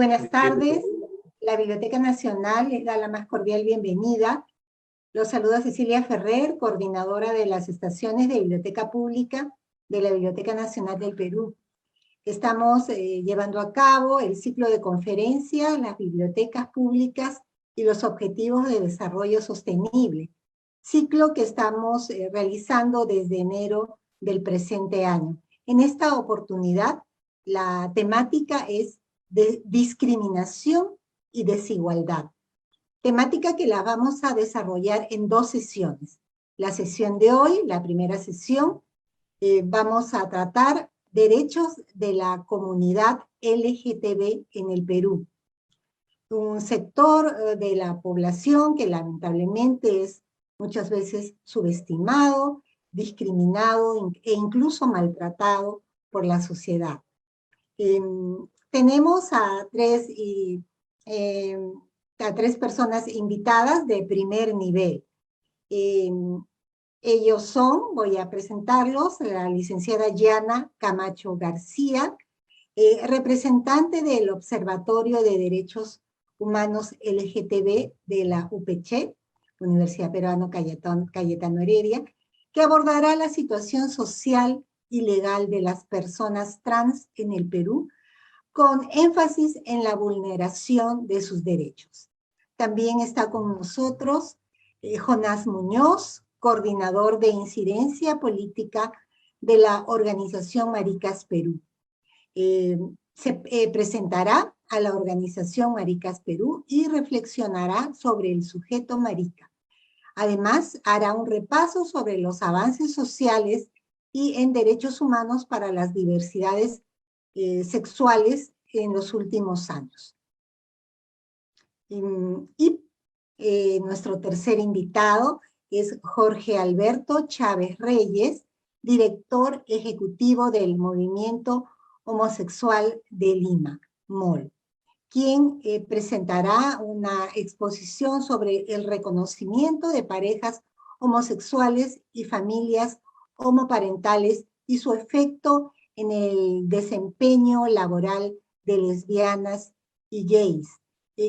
buenas tardes. La Biblioteca Nacional les da la más cordial bienvenida. Los saluda Cecilia Ferrer, coordinadora de las estaciones de Biblioteca Pública de la Biblioteca Nacional del Perú. Estamos llevando a cabo el ciclo de conferencia, las bibliotecas públicas y los objetivos de desarrollo sostenible. Ciclo que estamos realizando desde enero del presente año. En esta oportunidad, la temática es de discriminación y desigualdad. Temática que la vamos a desarrollar en 2 sesiones. La sesión de hoy, la primera sesión, vamos a tratar derechos de la comunidad LGTB en el Perú. Un sector de la población que lamentablemente es muchas veces subestimado, discriminado e incluso maltratado por la sociedad. Tenemos a tres personas invitadas de primer nivel. Ellos son, voy a presentarlos, la licenciada Yana Camacho García, representante del Observatorio de Derechos Humanos LGTB de la UPC, Universidad Peruana Cayetano Heredia, que abordará la situación social y legal de las personas trans en el Perú, con énfasis en la vulneración de sus derechos. También está con nosotros Jonás Muñoz, coordinador de incidencia política de la organización Maricas Perú. Se presentará a la organización Maricas Perú y reflexionará sobre el sujeto marica. Además, hará un repaso sobre los avances sociales y en derechos humanos para las diversidades sexuales en los últimos años. Nuestro tercer invitado es Jorge Alberto Chávez Reyes, director ejecutivo del Movimiento Homosexual de Lima, MOL, quien presentará una exposición sobre el reconocimiento de parejas homosexuales y familias homoparentales y su efecto en el desempeño laboral de lesbianas y gays.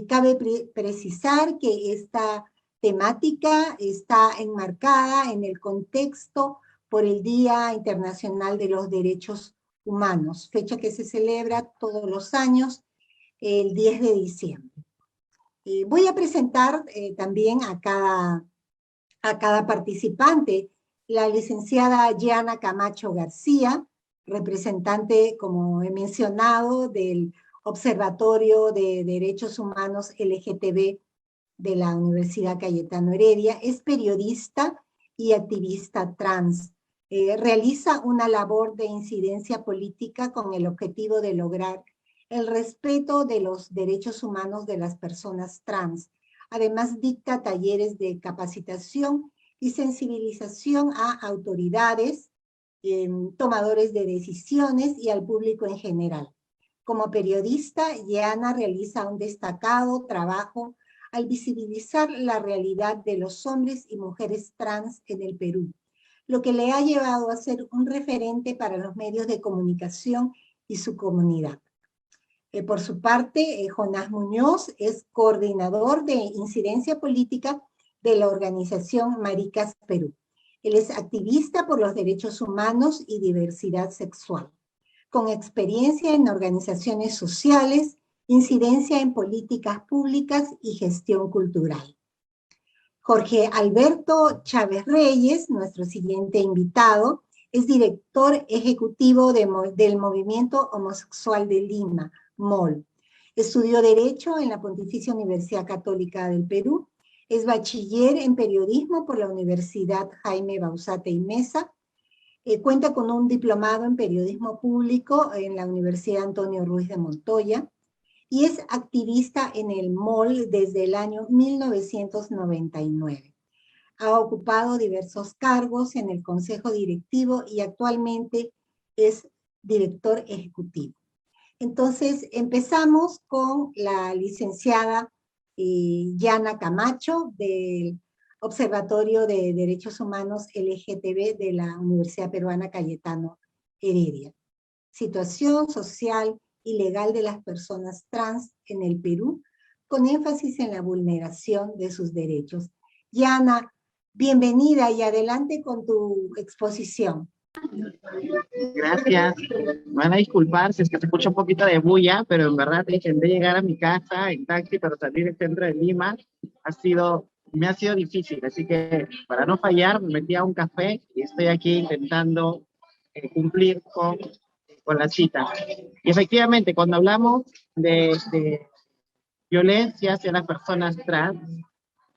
Cabe precisar que esta temática está enmarcada en el contexto por el Día Internacional de los Derechos Humanos, fecha que se celebra todos los años, el 10 de diciembre. Voy a presentar también a cada participante. La licenciada Yana Camacho García, representante, como he mencionado, del Observatorio de Derechos Humanos LGTB de la Universidad Cayetano Heredia, es periodista y activista trans. Realiza una labor de incidencia política con el objetivo de lograr el respeto de los derechos humanos de las personas trans. Además, dicta talleres de capacitación y sensibilización a autoridades, tomadores de decisiones y al público en general. Como periodista, Yana realiza un destacado trabajo al visibilizar la realidad de los hombres y mujeres trans en el Perú, lo que le ha llevado a ser un referente para los medios de comunicación y su comunidad. Por su parte, Jonás Muñoz es coordinador de incidencia política de la organización Maricas Perú. Él es activista por los derechos humanos y diversidad sexual, con experiencia en organizaciones sociales, incidencia en políticas públicas y gestión cultural. Jorge Alberto Chávez Reyes, nuestro siguiente invitado, es director ejecutivo del Movimiento Homosexual de Lima, MOL. Estudió Derecho en la Pontificia Universidad Católica del Perú, es bachiller en Periodismo por la Universidad Jaime Bauzate y Mesa, cuenta con un diplomado en Periodismo Público en la Universidad Antonio Ruiz de Montoya, y es activista en el MOL desde el año 1999. Ha ocupado diversos cargos en el Consejo Directivo y actualmente es director ejecutivo. Entonces, empezamos con la licenciada Yana Camacho del Observatorio de Derechos Humanos LGTB de la Universidad Peruana Cayetano Heredia. Situación social y legal de las personas trans en el Perú, con énfasis en la vulneración de sus derechos. Yana, bienvenida y adelante con tu exposición. Gracias. Me van a disculpar si es que se escucha un poquito de bulla, pero en verdad intenté llegar a mi casa en taxi, pero salir del centro de Lima me ha sido difícil. Así que para no fallar, me metí a un café y estoy aquí intentando cumplir con la cita. Y efectivamente, cuando hablamos de violencia hacia las personas trans,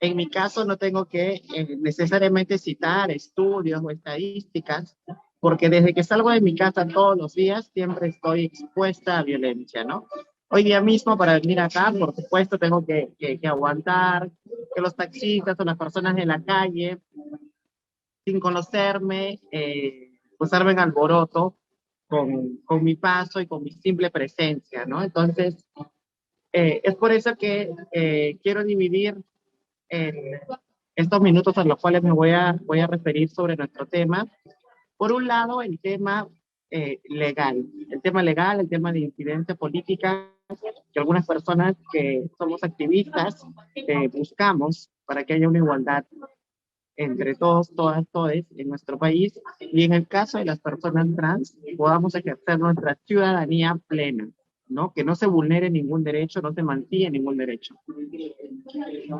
en mi caso no tengo que necesariamente citar estudios o estadísticas, porque desde que salgo de mi casa todos los días siempre estoy expuesta a violencia, ¿no? Hoy día mismo para venir acá, por supuesto, tengo que aguantar que los taxistas o las personas de la calle, sin conocerme, pues armen alboroto con mi paso y con mi simple presencia, ¿no? Entonces, es por eso que quiero dividir eh, estos minutos a los cuales voy a referir sobre nuestro tema. Por un lado, el tema legal, el tema de incidencia política, que algunas personas que somos activistas buscamos para que haya una igualdad entre todos, todas, todes en nuestro país, y en el caso de las personas trans, podamos ejercer nuestra ciudadanía plena, ¿no? Que no se vulnere ningún derecho, no se mancille ningún derecho.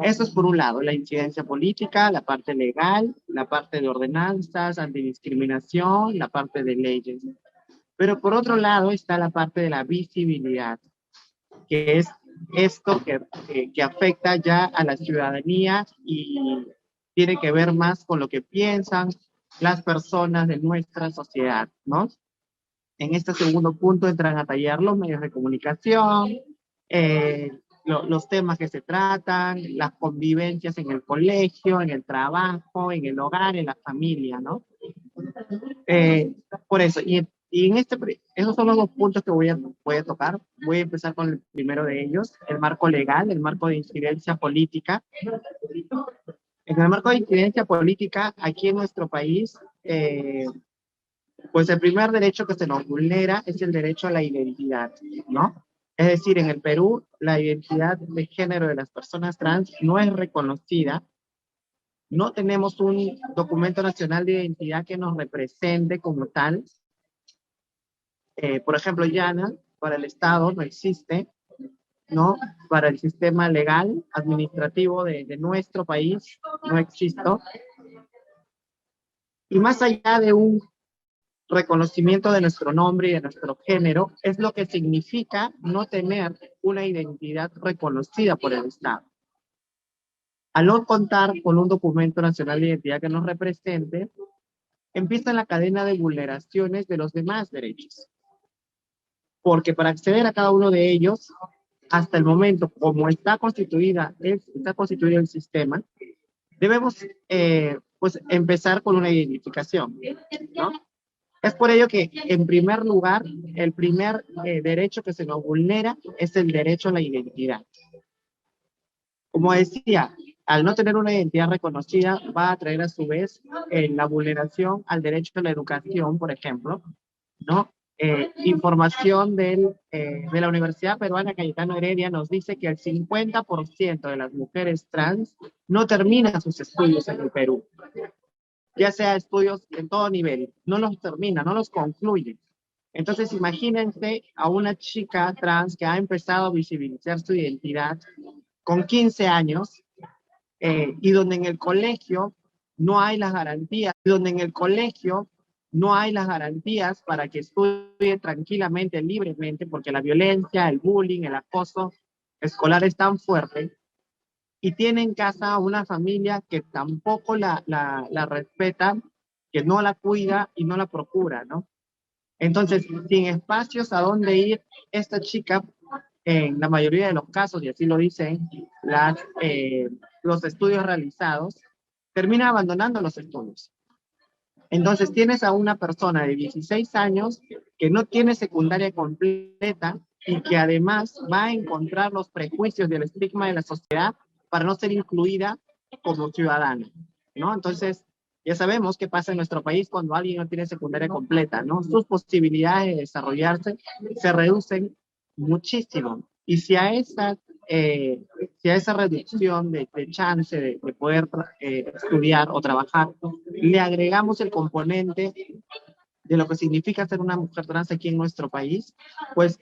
Eso es por un lado, la incidencia política, la parte legal, la parte de ordenanzas, antidiscriminación, la parte de leyes. Pero por otro lado está la parte de la visibilidad, que es esto que afecta ya a la ciudadanía y tiene que ver más con lo que piensan las personas de nuestra sociedad, ¿no? En este segundo punto entran a tallar los medios de comunicación, los temas que se tratan, las convivencias en el colegio, en el trabajo, en el hogar, en la familia, ¿no? Por eso, y esos son los dos puntos que voy a tocar. Voy a empezar con el primero de ellos, el marco legal, el marco de incidencia política. En el marco de incidencia política, aquí en nuestro país, pues el primer derecho que se nos vulnera es el derecho a la identidad, ¿no? Es decir, en el Perú, la identidad de género de las personas trans no es reconocida. No tenemos un documento nacional de identidad que nos represente como tal. Por ejemplo, Yana, para el Estado no existe, ¿no? Para el sistema legal, administrativo de nuestro país no existe. Y más allá de un reconocimiento de nuestro nombre y de nuestro género, es lo que significa no tener una identidad reconocida por el Estado. Al no contar con un documento nacional de identidad que nos represente, empieza la cadena de vulneraciones de los demás derechos. Porque para acceder a cada uno de ellos, hasta el momento, como está constituido el sistema, debemos pues empezar con una identificación, ¿no? Es por ello que, en primer lugar, el primer derecho que se nos vulnera es el derecho a la identidad. Como decía, al no tener una identidad reconocida, va a traer a su vez la vulneración al derecho a la educación, por ejemplo, ¿no? Información de la Universidad Peruana Cayetano Heredia nos dice que el 50% de las mujeres trans no terminan sus estudios en el Perú, ya sea estudios en todo nivel, no los termina, no los concluye. Entonces imagínense a una chica trans que ha empezado a visibilizar su identidad con 15 años y donde en el colegio no hay las garantías, para que estudie tranquilamente, libremente, porque la violencia, el bullying, el acoso escolar es tan fuerte, y tiene en casa una familia que tampoco la respeta, que no la cuida y no la procura, ¿no? Entonces, sin espacios a dónde ir, esta chica, en la mayoría de los casos, y así lo dicen los estudios realizados, termina abandonando los estudios. Entonces, tienes a una persona de 16 años que no tiene secundaria completa y que además va a encontrar los prejuicios y el estigma de la sociedad para no ser incluida como ciudadana, ¿no? Entonces, ya sabemos qué pasa en nuestro país cuando alguien no tiene secundaria completa, ¿no? Sus posibilidades de desarrollarse se reducen muchísimo. Y si a esa reducción de chance de poder estudiar o trabajar, le agregamos el componente de lo que significa ser una mujer trans aquí en nuestro país, pues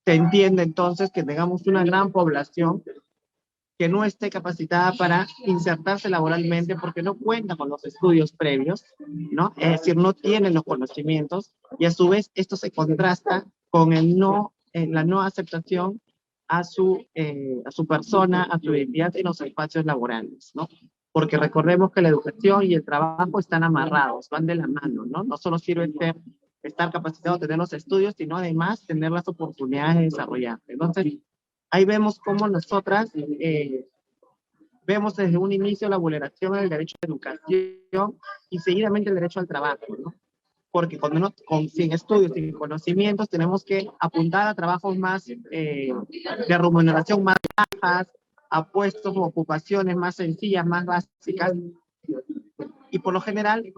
se entiende entonces que tengamos una gran población que no esté capacitada para insertarse laboralmente porque no cuenta con los estudios previos, ¿no? Es decir, no tienen los conocimientos y a su vez esto se contrasta con la no aceptación a su persona, a su identidad en los espacios laborales, ¿no? Porque recordemos que la educación y el trabajo están amarrados, van de la mano, ¿no? No solo sirve estar capacitado, tener los estudios, sino además tener las oportunidades de desarrollar. Entonces, ahí vemos cómo nosotras vemos desde un inicio la vulneración del derecho a la educación y seguidamente el derecho al trabajo, ¿no? Porque cuando sin estudios, sin conocimientos, tenemos que apuntar a trabajos más de remuneración más bajas, a puestos o ocupaciones más sencillas, más básicas, y por lo general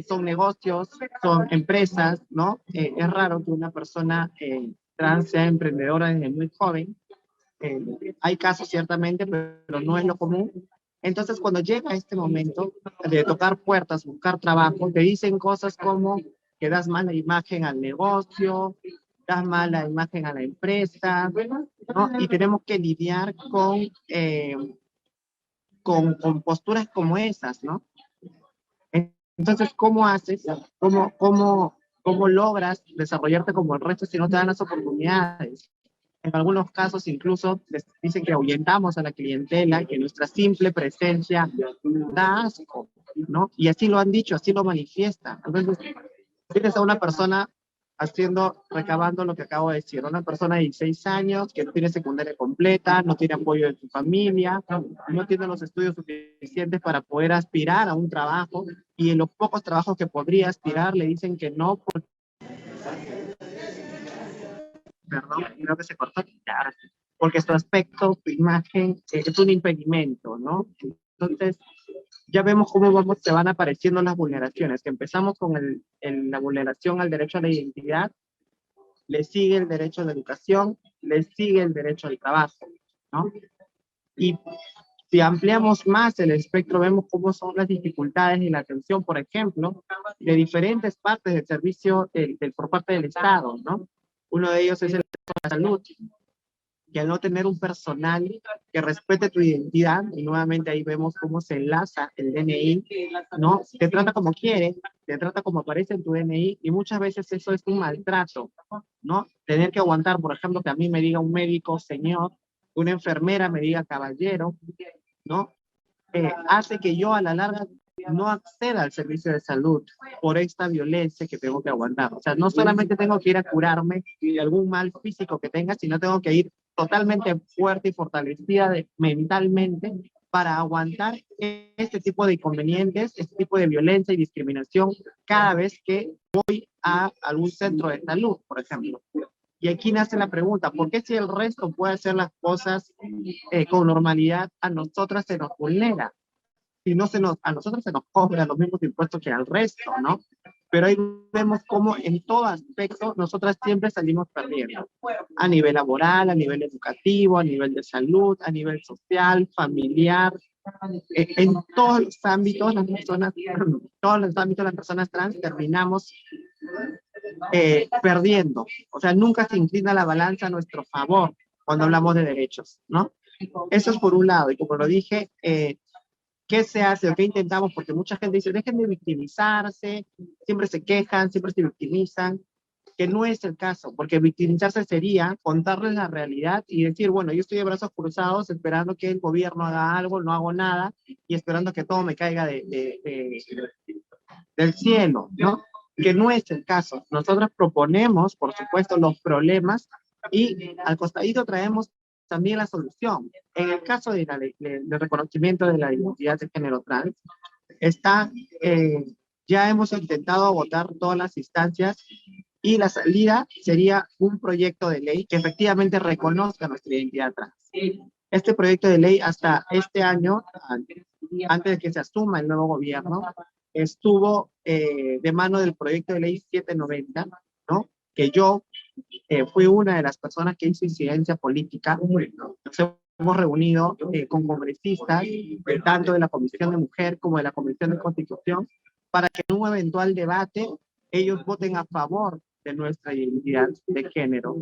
son negocios, son empresas, ¿no? Es raro que una persona trans sea emprendedora desde muy joven. Hay casos ciertamente, pero no es lo común. Entonces, cuando llega este momento de tocar puertas, buscar trabajo, te dicen cosas como que das mala imagen al negocio, das mala imagen a la empresa, ¿no? Y tenemos que lidiar con posturas como esas, ¿no? Entonces, ¿cómo haces? ¿Cómo logras desarrollarte como el resto si no te dan las oportunidades? En algunos casos incluso les dicen que ahuyentamos a la clientela, que nuestra simple presencia da asco, ¿no? Y así lo han dicho, así lo manifiestan. Entonces, tienes a una persona recabando lo que acabo de decir, una persona de 16 años que no tiene secundaria completa, no tiene apoyo de su familia, no tiene los estudios suficientes para poder aspirar a un trabajo, y en los pocos trabajos que podría aspirar le dicen que no, perdón, creo que se cortó, porque su aspecto, su imagen, es un impedimento, ¿no? Entonces, ya vemos cómo se van apareciendo las vulneraciones, que empezamos con la vulneración al derecho a la identidad, le sigue el derecho a la educación, le sigue el derecho al trabajo, ¿no? Y si ampliamos más el espectro, vemos cómo son las dificultades y la atención, por ejemplo, de diferentes partes del servicio por parte del Estado, ¿no? Uno de ellos es el de la salud, y al no tener un personal que respete tu identidad, y nuevamente ahí vemos cómo se enlaza el DNI, ¿no? Te trata como quiere, te trata como aparece en tu DNI, y muchas veces eso es un maltrato, ¿no? Tener que aguantar, por ejemplo, que a mí me diga un médico señor, una enfermera me diga caballero, ¿no? Hace que yo a la larga no acceda al servicio de salud por esta violencia que tengo que aguantar. O sea, no solamente tengo que ir a curarme de algún mal físico que tenga, sino tengo que ir totalmente fuerte y fortalecida mentalmente para aguantar este tipo de inconvenientes, este tipo de violencia y discriminación cada vez que voy a algún centro de salud, por ejemplo. Y aquí nace la pregunta, ¿por qué si el resto puede hacer las cosas con normalidad, a nosotras se nos vulnera? Si no a nosotros se nos cobran los mismos impuestos que al resto, ¿no? Pero ahí vemos cómo en todo aspecto nosotras siempre salimos perdiendo. A nivel laboral, a nivel educativo, a nivel de salud, a nivel social, familiar. En todos los ámbitos, todos los ámbitos las personas trans terminamos perdiendo. O sea, nunca se inclina la balanza a nuestro favor cuando hablamos de derechos, ¿no? Eso es por un lado, y como lo dije, ¿qué se hace o qué intentamos? Porque mucha gente dice, dejen de victimizarse, siempre se quejan, siempre se victimizan, que no es el caso, porque victimizarse sería contarles la realidad y decir, bueno, yo estoy de brazos cruzados esperando que el gobierno haga algo, no hago nada, y esperando que todo me caiga del cielo, ¿no? Que no es el caso. Nosotros proponemos, por supuesto, los problemas y al costadito traemos también la solución. En el caso del reconocimiento de la identidad de género trans, ya hemos intentado agotar todas las instancias y la salida sería un proyecto de ley que efectivamente reconozca nuestra identidad trans. Este proyecto de ley hasta este año, antes de que se asuma el nuevo gobierno, estuvo de mano del proyecto de ley 790, ¿no? Que yo fui una de las personas que hizo incidencia política. Nos hemos reunido con congresistas, tanto de la Comisión de Mujer como de la Comisión de Constitución, para que en un eventual debate ellos voten a favor de nuestra identidad de género.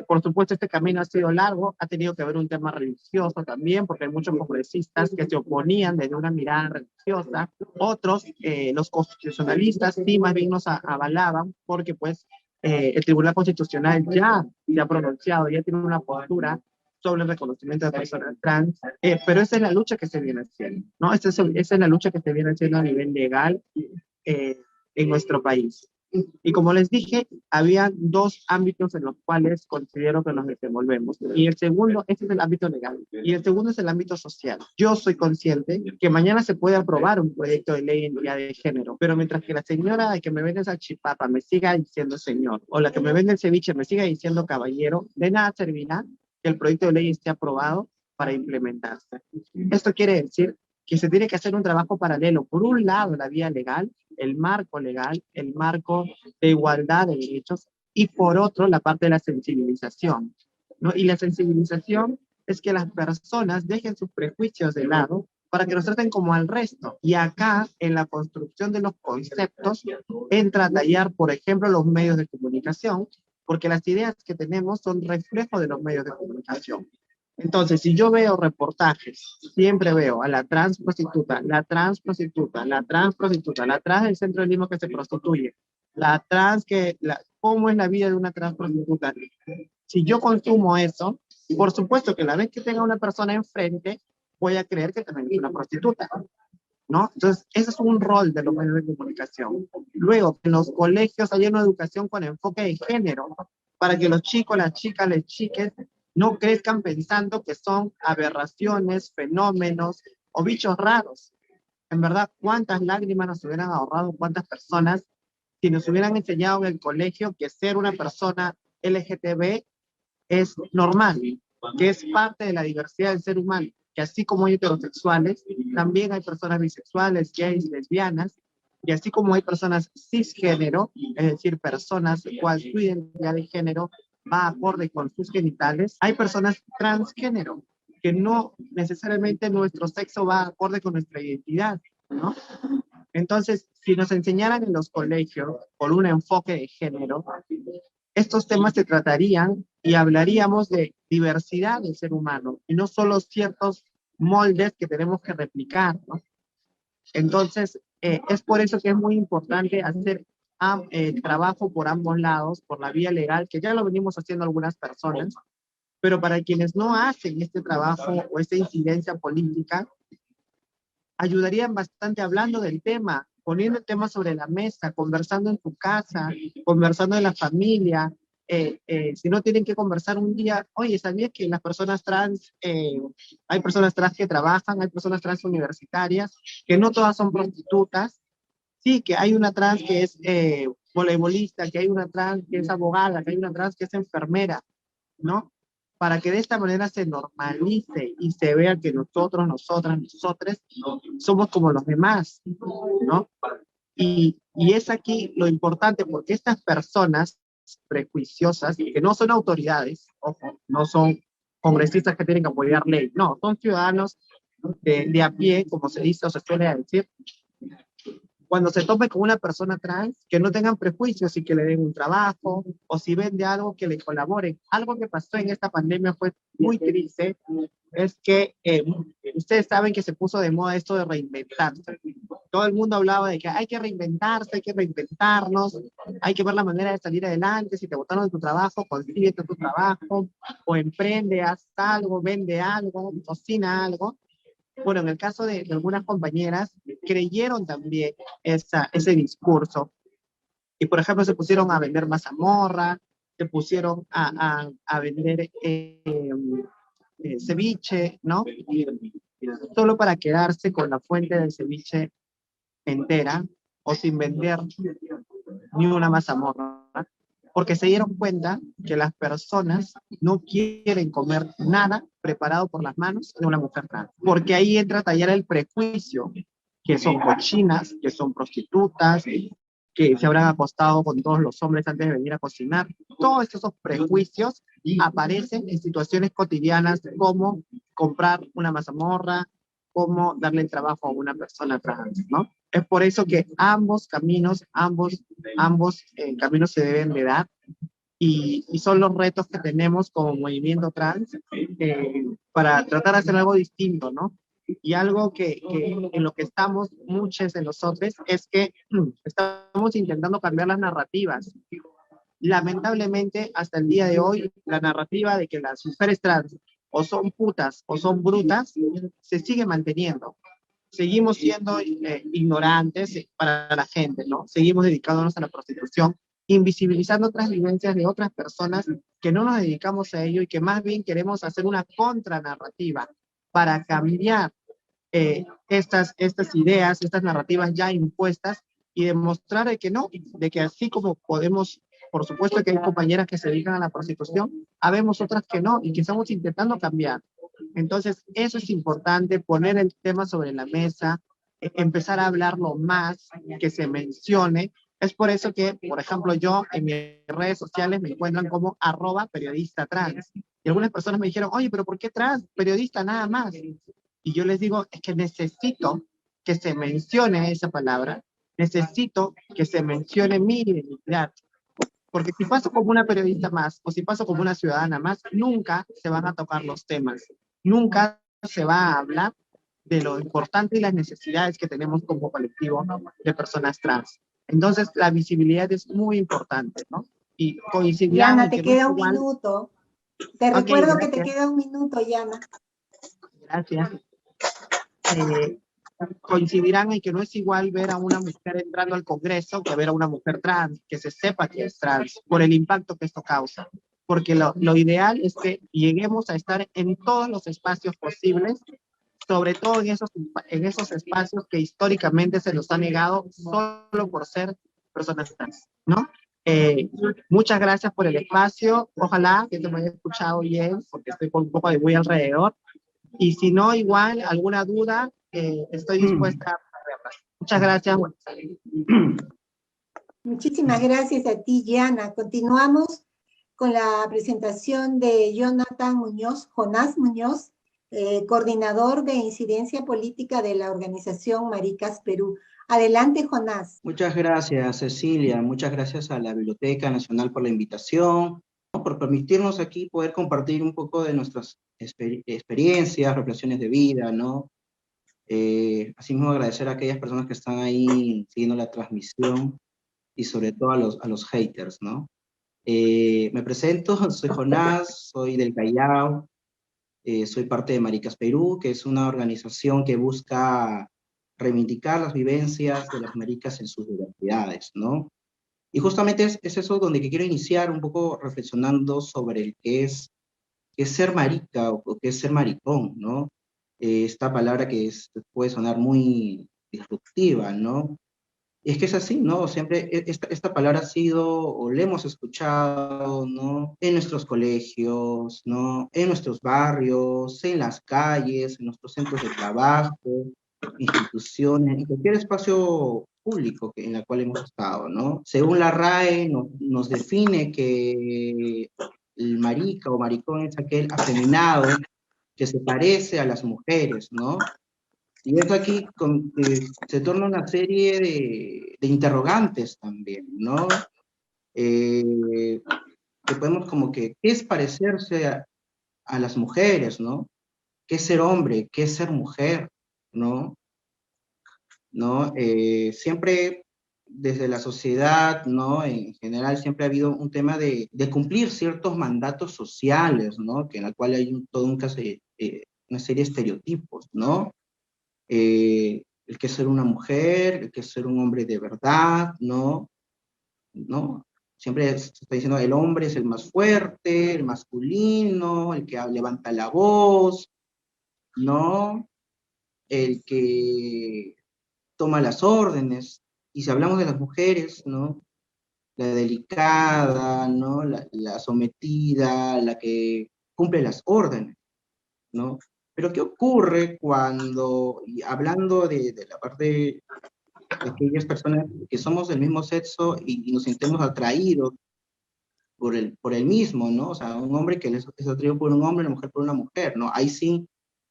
Por supuesto, este camino ha sido largo, ha tenido que haber un tema religioso también, porque hay muchos congresistas que se oponían desde una mirada religiosa. Otros, los constitucionalistas, sí más bien nos avalaban, porque pues el Tribunal Constitucional ya se ha pronunciado, ya tiene una postura sobre el reconocimiento de personas trans, pero esa es la lucha que se viene haciendo, ¿no? Esa es la lucha que se viene haciendo a nivel legal en nuestro país. Y como les dije, había dos ámbitos en los cuales considero que nos desenvolvemos. Y el segundo, este es el ámbito legal. Y el segundo es el ámbito social. Yo soy consciente que mañana se puede aprobar un proyecto de ley en identidad de género, pero mientras que la señora que me vende esa chipapa me siga diciendo señor, o la que me vende el ceviche me siga diciendo caballero, de nada servirá que el proyecto de ley esté aprobado para implementarse. Esto quiere decir que se tiene que hacer un trabajo paralelo. Por un lado, la vía legal, el marco de igualdad de derechos, y por otro, la parte de la sensibilización, ¿no? Y la sensibilización es que las personas dejen sus prejuicios de lado para que nos traten como al resto. Y acá, en la construcción de los conceptos, entra a tallar, por ejemplo, los medios de comunicación, porque las ideas que tenemos son reflejo de los medios de comunicación. Entonces, si yo veo reportajes, siempre veo a la trans prostituta, la trans prostituta, la trans prostituta, la trans del centro de Lima que se prostituye, la trans ¿cómo es la vida de una trans prostituta? Si yo consumo eso, por supuesto que la vez que tenga una persona enfrente, voy a creer que también es una prostituta, ¿no? Entonces, ese es un rol de los medios de comunicación. Luego, en los colegios hay una educación con enfoque de género, para que los chicos, las chicas, las chiques no crezcan pensando que son aberraciones, fenómenos o bichos raros. En verdad, ¿cuántas lágrimas nos hubieran ahorrado, cuántas personas, si nos hubieran enseñado en el colegio que ser una persona LGTB es normal, que es parte de la diversidad del ser humano, que así como hay heterosexuales, también hay personas bisexuales, gays, lesbianas, y así como hay personas cisgénero, es decir, personas cual su identidad de género va acorde con sus genitales, hay personas transgénero, que no necesariamente nuestro sexo va acorde con nuestra identidad, ¿no? Entonces, si nos enseñaran en los colegios por un enfoque de género, estos temas se tratarían y hablaríamos de diversidad del ser humano y no solo ciertos moldes que tenemos que replicar, ¿no? Entonces, es por eso que es muy importante hacer trabajo por ambos lados, por la vía legal, que ya lo venimos haciendo algunas personas, pero para quienes no hacen este trabajo o esta incidencia política, ayudarían bastante hablando del tema, poniendo el tema sobre la mesa, conversando en tu casa, conversando en la familia. Si no tienen que conversar un día, oye, ¿sabías que las personas trans, hay personas trans que trabajan, hay personas trans universitarias, que no todas son prostitutas? Sí, que hay una trans que es voleibolista, que hay una trans que es abogada, que hay una trans que es enfermera, ¿no? Para que de esta manera se normalice y se vea que nosotros, nosotras, nosotres somos como los demás, ¿no? Y es aquí lo importante, porque estas personas prejuiciosas, que no son autoridades, ojo, no son congresistas que tienen que apoyar ley, no, son ciudadanos de a pie, como se dice o se suele decir, cuando se tope con una persona trans, que no tengan prejuicios y que le den un trabajo, o si vende algo, que le colaboren. Algo que pasó en esta pandemia fue muy triste, es que ustedes saben que se puso de moda esto de reinventarse. Todo el mundo hablaba de que hay que reinventarse, hay que reinventarnos, hay que ver la manera de salir adelante. Si te botaron de tu trabajo, consíguete tu trabajo, o emprende, haz algo, vende algo, cocina algo. Bueno, en el caso de algunas compañeras, creyeron también ese discurso. Y, por ejemplo, se pusieron a vender mazamorra, se pusieron a vender ceviche, ¿no? Solo para quedarse con la fuente del ceviche entera o sin vender ni una mazamorra, porque se dieron cuenta que las personas no quieren comer nada preparado por las manos de una mujer trans, porque ahí entra a tallar el prejuicio, que son cochinas, que son prostitutas, que se habrán acostado con todos los hombres antes de venir a cocinar. Todos esos prejuicios aparecen en situaciones cotidianas como comprar una mazamorra, como darle el trabajo a una persona trans, ¿no? Es por eso que ambos caminos, ambos caminos se deben de dar y son los retos que tenemos como movimiento trans para tratar de hacer algo distinto, ¿no? Y algo que en lo que estamos muchos de nosotros es que estamos intentando cambiar las narrativas. Lamentablemente, hasta el día de hoy, la narrativa de que las mujeres trans o son putas o son brutas se sigue manteniendo. Seguimos siendo ignorantes para la gente, ¿no? Seguimos dedicándonos a la prostitución, invisibilizando otras vivencias de otras personas que no nos dedicamos a ello y que más bien queremos hacer una contranarrativa para cambiar estas ideas, estas narrativas ya impuestas y demostrar de que no, de que así como podemos, por supuesto que hay compañeras que se dedican a la prostitución, habemos otras que no y que estamos intentando cambiar. Entonces, eso es importante, poner el tema sobre la mesa, empezar a hablarlo más, que se mencione. Es por eso que, por ejemplo, yo en mis redes sociales me encuentran como @periodista trans. Y algunas personas me dijeron, oye, pero ¿por qué trans? Periodista nada más. Y yo les digo, es que necesito que se mencione esa palabra, necesito que se mencione mi identidad, porque si paso como una periodista más o si paso como una ciudadana más, nunca se van a tocar los temas, nunca se va a hablar de lo importante y las necesidades que tenemos como colectivo de personas trans. Entonces, la visibilidad es muy importante, ¿no? Y coincidirán Yana, en te que no es queda un igual. minuto. Te Ok, recuerdo que te gracias, queda un minuto, Yana. gracias. Eh, coincidirán en que no es igual ver a una mujer entrando al Congreso que ver a una mujer trans, que se sepa que es trans, por el impacto que esto causa. Porque lo ideal es que lleguemos a estar en todos los espacios posibles, sobre todo en esos espacios que históricamente se nos ha negado solo por ser personas trans, ¿no? Muchas gracias por el espacio. Ojalá que te me haya escuchado bien, porque estoy con un poco de bulla alrededor. Y si no, igual, alguna duda, estoy dispuesta a verla. Muchas gracias. Muchísimas gracias a ti, Yana. Continuamos con la presentación de Jonathan Muñoz, Jonás Muñoz, coordinador de incidencia política de la organización Maricas Perú. Adelante, Jonás. Muchas gracias, Cecilia. Muchas gracias a la Biblioteca Nacional por la invitación, ¿no? Por permitirnos aquí poder compartir un poco de nuestras experiencias, reflexiones de vida, ¿no? Asimismo, agradecer a aquellas personas que están ahí siguiendo la transmisión y sobre todo a los haters, ¿no? Me presento, soy Jonás, soy del Callao, soy parte de Maricas Perú, que es una organización que busca reivindicar las vivencias de las maricas en sus diversidades, ¿no? Y justamente es eso donde que quiero iniciar un poco reflexionando sobre el qué es ser marica o qué es ser maricón, ¿no? Esta palabra puede sonar muy disruptiva, ¿no? Y es que es así, ¿no? Siempre esta palabra ha sido, o la hemos escuchado, ¿no? En nuestros colegios, ¿no? En nuestros barrios, en las calles, en nuestros centros de trabajo, instituciones, en cualquier espacio público en el cual hemos estado, ¿no? Según la RAE nos define que el marica o maricón es aquel afeminado que se parece a las mujeres, ¿no? Y eso aquí se torna una serie de interrogantes también, ¿no? Que podemos como que, ¿qué es parecerse a las mujeres, ¿no? ¿Qué es ser hombre? ¿Qué es ser mujer? ¿No? ¿No? Siempre desde la sociedad, ¿no? En general siempre ha habido un tema de cumplir ciertos mandatos sociales, ¿no? Que en la cual hay una serie de estereotipos, ¿no? El que es ser una mujer, el que es ser un hombre de verdad, ¿no? ¿No? Siempre se está diciendo el hombre es el más fuerte, el masculino, el que levanta la voz, ¿no? El que toma las órdenes. Y si hablamos de las mujeres, ¿no? La delicada, ¿no? La sometida, la que cumple las órdenes, ¿no? Pero ¿qué ocurre cuando, y hablando de la parte aquellas personas que somos del mismo sexo y nos sentimos atraídos por el mismo, ¿no? O sea, un hombre que es atraído por un hombre, una mujer por una mujer, ¿no? Ahí sí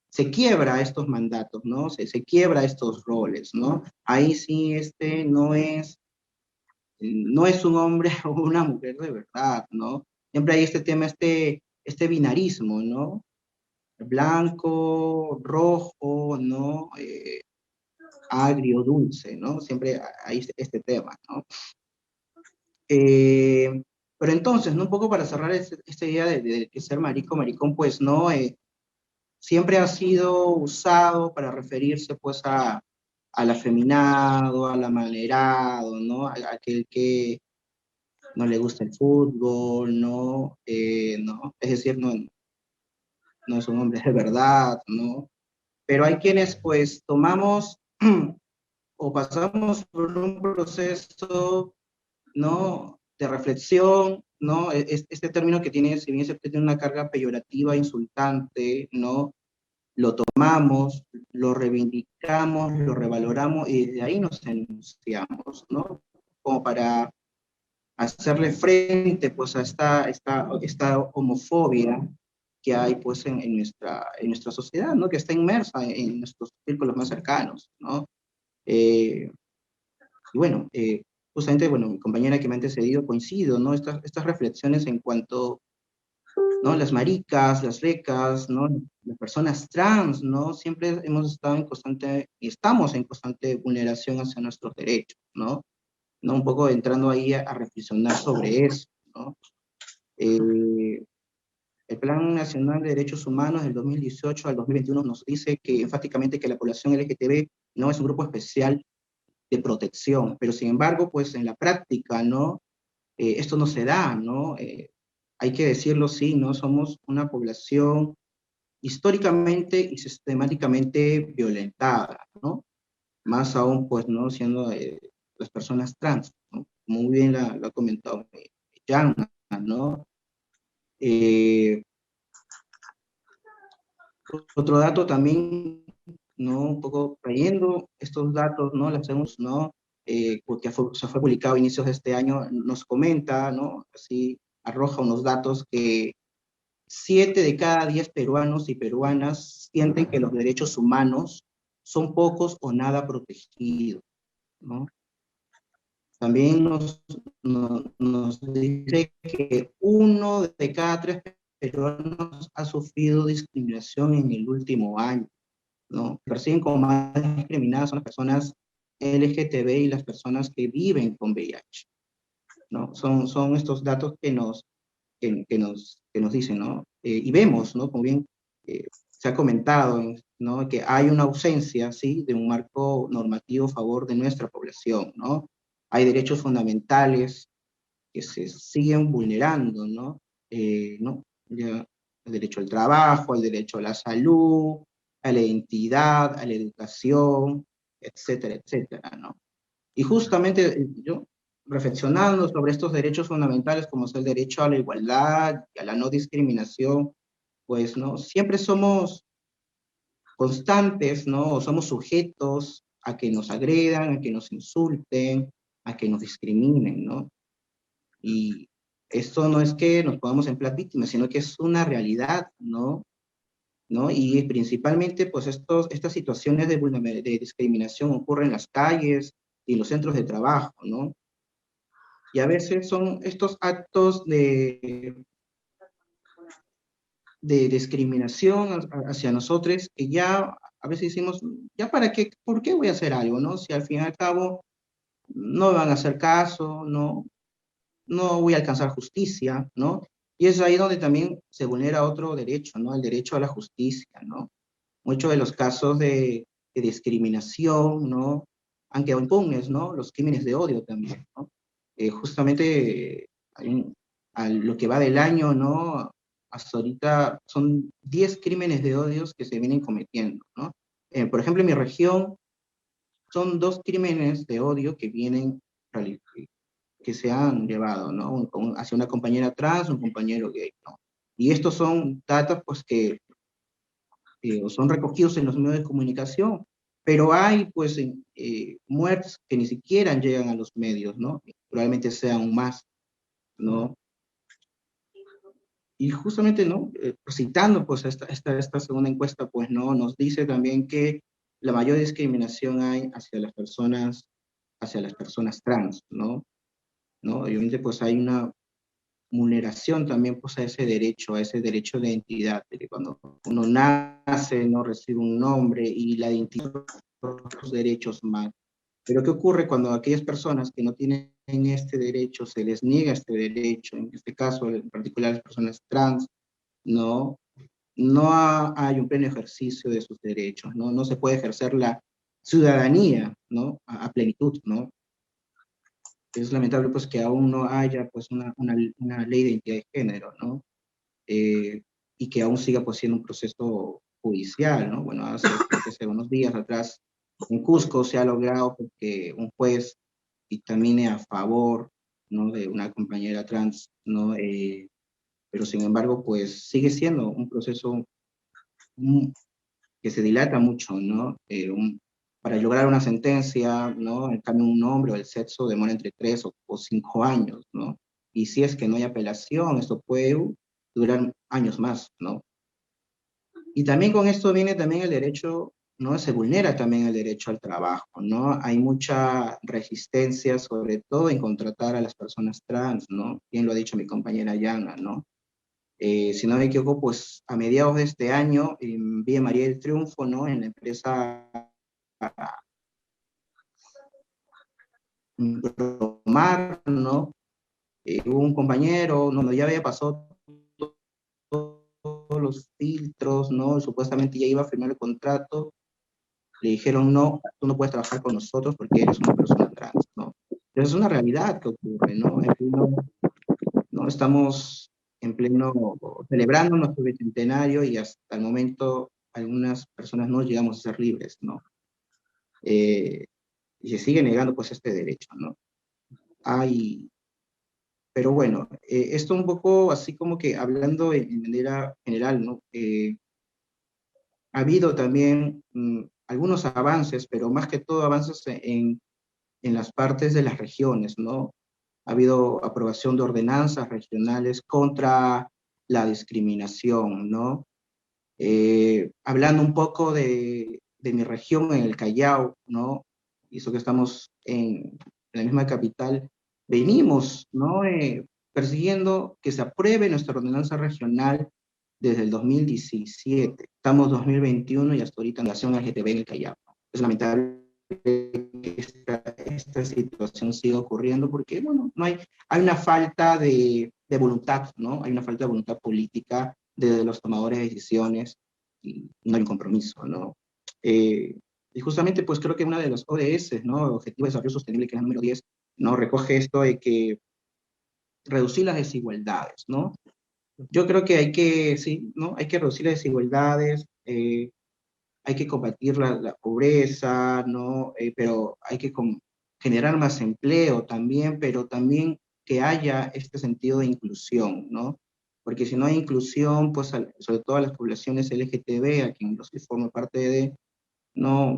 se quiebra estos mandatos, ¿no? Se quiebra estos roles, ¿no? Ahí sí no es un hombre o una mujer de verdad, ¿no? Siempre hay este tema, este binarismo, ¿no? Blanco, rojo, ¿no? Agrio, dulce, ¿no? Siempre hay este tema, ¿no? Pero entonces, ¿no? Un poco para cerrar esta idea de que ser marico, maricón, pues, ¿no? Siempre ha sido usado para referirse, pues, al afeminado, al amanerado, ¿no? A aquel que no le gusta el fútbol, ¿no? ¿No? Es decir, no es un hombre de verdad, ¿no? Pero hay quienes, pues, tomamos o pasamos por un proceso, ¿no? De reflexión, ¿no? Este término que tiene, si bien tiene una carga peyorativa, insultante, ¿no? Lo tomamos, lo reivindicamos, lo revaloramos y de ahí nos enunciamos, ¿no? Como para hacerle frente, pues, a esta homofobia que hay, pues, en nuestra sociedad, ¿no? Que está inmersa en nuestros círculos más cercanos, ¿no? Eh, y bueno, justamente, bueno, mi compañera que me ha antecedido coincido, ¿no? Estas reflexiones en cuanto, ¿no? Las maricas, las recas, ¿no? Las personas trans, ¿no? Siempre hemos estado estamos en constante vulneración hacia nuestros derechos, ¿no? ¿No? Un poco entrando ahí a reflexionar sobre eso, ¿no? Eh, el Plan Nacional de Derechos Humanos del 2018 al 2021 nos dice que enfáticamente que la población LGTB no es un grupo especial de protección, pero sin embargo, pues en la práctica, ¿no? Esto no se da, ¿no? Hay que decirlo, sí, ¿no? Somos una población históricamente y sistemáticamente violentada, ¿no? Más aún, pues, ¿no? Siendo las personas trans, ¿no? Muy bien lo ha comentado Jan, ¿no? Eh, Otro dato también, ¿no? Un poco trayendo estos datos, ¿no? Lo hacemos, ¿no? Porque se fue publicado a inicios de este año, nos comenta, ¿no? Así arroja unos datos que 7 de cada 10 peruanos y peruanas sienten que los derechos humanos son pocos o nada protegidos, ¿no? También nos dice que 1 de cada 3 peruanos ha sufrido discriminación en el último año, ¿no? Persiguen como más discriminadas son las personas LGTB y las personas que viven con VIH, ¿no? Son estos datos que nos dicen, ¿no? Y vemos, ¿no? Como bien se ha comentado, ¿no? Que hay una ausencia, ¿sí? De un marco normativo a favor de nuestra población, ¿no? Hay derechos fundamentales que se siguen vulnerando, ¿no? ¿No? Ya, el derecho al trabajo, el derecho a la salud, a la identidad, a la educación, etcétera, etcétera, ¿no? Y justamente yo, reflexionando sobre estos derechos fundamentales como es el derecho a la igualdad y a la no discriminación, pues, ¿no? Siempre somos constantes, ¿no? O somos sujetos a que nos agredan, a que nos insulten, a que nos discriminen, ¿no? Y esto no es que nos pongamos en plan víctimas, sino que es una realidad, ¿no? ¿No? Y principalmente, pues, estas situaciones de discriminación ocurren en las calles y en los centros de trabajo, ¿no? Y a veces son estos actos de discriminación hacia nosotros que ya a veces decimos, ¿ya para qué? ¿Por qué voy a hacer algo, no? Si al fin y al cabo no me van a hacer caso, no voy a alcanzar justicia, ¿no? Y es ahí donde también se vulnera otro derecho, ¿no? El derecho a la justicia, ¿no? Muchos de los casos de discriminación, ¿no? Han quedado impunes, ¿no? Los crímenes de odio también, ¿no? Justamente a lo que va del año, ¿no? Hasta ahorita son 10 crímenes de odios que se vienen cometiendo, ¿no? Por ejemplo, en mi región son 2 crímenes de odio que se han llevado, ¿no? Hacia una compañera trans, un compañero gay, ¿no? Y estos son datos, pues, que son recogidos en los medios de comunicación, Pero hay, pues, muertes que ni siquiera llegan a los medios, ¿no? Probablemente sean más, ¿no? Y justamente, ¿no? Citando, pues, esta segunda encuesta, pues, ¿no? Nos dice también que la mayor discriminación hay hacia las personas trans, ¿no? ¿No? Obviamente, pues, hay una vulneración también, pues, a ese derecho de identidad, de que cuando uno nace, no recibe un nombre y la identidad los derechos más. Pero ¿qué ocurre cuando aquellas personas que no tienen este derecho, se les niega este derecho, en este caso, en particular las personas trans, no, hay un pleno ejercicio de sus derechos, ¿no? No se puede ejercer la ciudadanía, ¿no? A plenitud, ¿no? Es lamentable, pues, que aún no haya, pues, una ley de identidad de género, ¿no? Y que aún siga, pues, siendo un proceso judicial, ¿no? Bueno, hace unos días atrás en Cusco se ha logrado que un juez dictamine a favor, ¿no? De una compañera trans, ¿no? Pero sin embargo, pues sigue siendo un proceso que se dilata mucho, ¿no? Para lograr una sentencia, ¿no? En cambio, un nombre o el sexo demora entre 3 o 5 años, ¿no? Y si es que no hay apelación, esto puede durar años más, ¿no? Y también con esto viene también el derecho, ¿no? Se vulnera también el derecho al trabajo, ¿no? Hay mucha resistencia, sobre todo en contratar a las personas trans, ¿no? Bien lo ha dicho mi compañera Yana, ¿no? Si no me equivoco, pues a mediados de este año, en Vía María del Triunfo, ¿no? En la empresa Promar, ¿no? Hubo un compañero, no, ya había pasado todos los filtros, ¿no? Supuestamente ya iba a firmar el contrato, le dijeron, no, tú no puedes trabajar con nosotros porque eres una persona trans, ¿no? Pero es una realidad que ocurre, ¿no? No estamos en pleno celebrando nuestro bicentenario y hasta el momento algunas personas no llegamos a ser libres, ¿no? Y se sigue negando pues este derecho, ¿no? Pero bueno, esto un poco así como que hablando en manera general, ¿no? Ha habido también algunos avances, pero más que todo avances en las partes de las regiones, ¿no? Ha habido aprobación de ordenanzas regionales contra la discriminación, ¿no? Hablando un poco de mi región en el Callao, ¿no? Y eso que estamos en la misma capital, venimos, ¿no? Persiguiendo que se apruebe nuestra ordenanza regional desde el 2017. Estamos 2021 y hasta ahorita nación LGTB en el Callao. Es lamentable que esta situación siga ocurriendo porque, bueno, hay una falta de voluntad, ¿no? Hay una falta de voluntad política de los tomadores de decisiones y no hay un compromiso, ¿no? Y justamente, pues creo que una de los ODS, ¿no? Objetivo de Desarrollo Sostenible, que es el número 10, ¿no? Recoge esto de que reducir las desigualdades, ¿no? Yo creo que hay que, sí, ¿no? Hay que reducir las desigualdades, hay que combatir la pobreza, ¿no? Pero hay que generar más empleo también, pero también que haya este sentido de inclusión, ¿no? Porque si no hay inclusión, pues sobre todo a las poblaciones LGTB, a quien los que forman parte de, no,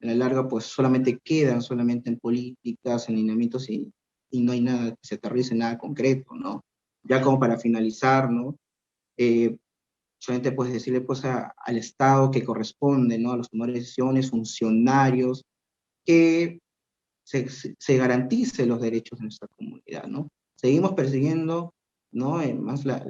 en la larga, pues solamente quedan solamente en políticas, en lineamientos y no hay nada que se aterrice, nada concreto, ¿no? Ya como para finalizar, ¿no? Solamente puedes decirle pues al Estado que corresponde, ¿no? A los tomadores de decisiones, funcionarios, que se garantice los derechos de nuestra comunidad, ¿no? Seguimos persiguiendo, ¿no? Más la